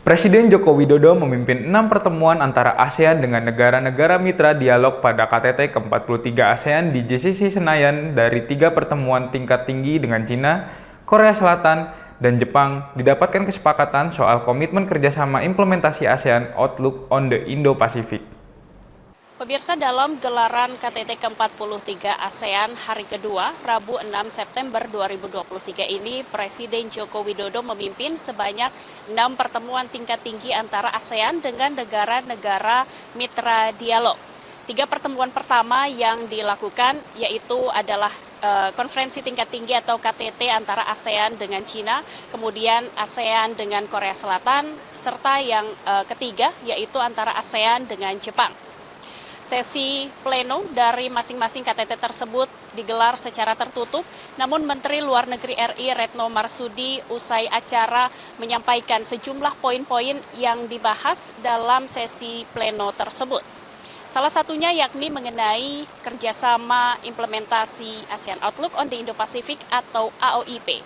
Presiden Joko Widodo memimpin 6 pertemuan antara ASEAN dengan negara-negara mitra dialog pada KTT ke-43 ASEAN di JCC Senayan dari 3 pertemuan tingkat tinggi dengan Cina, Korea Selatan, dan Jepang didapatkan kesepakatan soal komitmen kerjasama implementasi ASEAN Outlook on the Indo-Pacific. Pemirsa, dalam gelaran KTT ke-43 ASEAN hari kedua, Rabu 6 September 2023 ini, Presiden Joko Widodo memimpin sebanyak 6 pertemuan tingkat tinggi antara ASEAN dengan negara-negara mitra dialog. 3 pertemuan pertama yang dilakukan yaitu adalah konferensi tingkat tinggi atau KTT antara ASEAN dengan Cina, kemudian ASEAN dengan Korea Selatan, serta yang ketiga yaitu antara ASEAN dengan Jepang. Sesi pleno dari masing-masing KTT tersebut digelar secara tertutup, namun Menteri Luar Negeri RI Retno Marsudi usai acara menyampaikan sejumlah poin-poin yang dibahas dalam sesi pleno tersebut. Salah satunya yakni mengenai kerjasama implementasi ASEAN Outlook on the Indo-Pacific atau AOIP.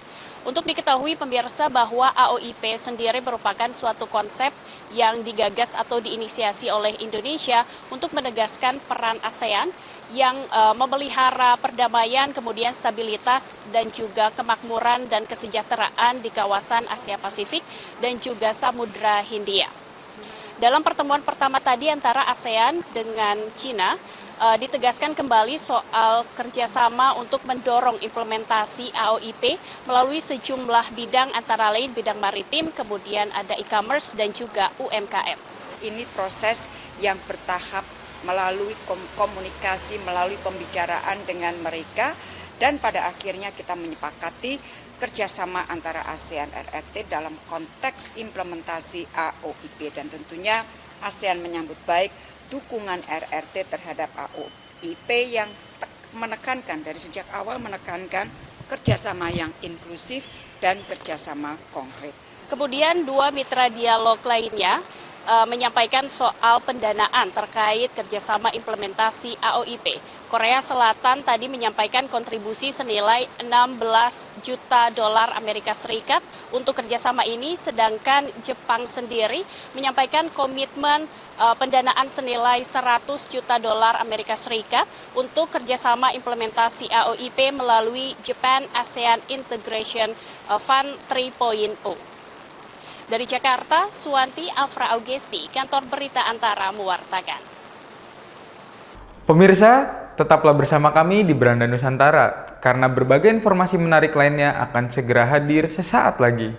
Untuk diketahui pemirsa bahwa AOIP sendiri merupakan suatu konsep yang digagas atau diinisiasi oleh Indonesia untuk menegaskan peran ASEAN yang memelihara perdamaian, kemudian stabilitas dan juga kemakmuran dan kesejahteraan di kawasan Asia Pasifik dan juga Samudra Hindia. Dalam pertemuan pertama tadi antara ASEAN dengan Cina, ditegaskan kembali soal kerjasama untuk mendorong implementasi AOIP melalui sejumlah bidang antara lain bidang maritim, kemudian ada e-commerce dan juga UMKM. Ini proses yang bertahap melalui komunikasi, melalui pembicaraan dengan mereka, dan pada akhirnya kita menyepakati kerjasama antara ASEAN RRT dalam konteks implementasi AOIP, dan tentunya ASEAN menyambut baik dukungan RRT terhadap AOIP yang menekankan dari sejak awal kerjasama yang inklusif dan kerjasama konkret. Kemudian 2 mitra dialog lainnya menyampaikan soal pendanaan terkait kerjasama implementasi AOIP. Korea Selatan tadi menyampaikan kontribusi senilai 16 juta dolar Amerika Serikat untuk kerjasama ini, sedangkan Jepang sendiri menyampaikan komitmen pendanaan senilai 100 juta dolar Amerika Serikat untuk kerjasama implementasi AOIP melalui Japan ASEAN Integration Fund 3.0. Dari Jakarta, Suwanti Afra Augesti, Kantor Berita Antara mewartakan. Pemirsa, tetaplah bersama kami di Beranda Nusantara, karena berbagai informasi menarik lainnya akan segera hadir sesaat lagi.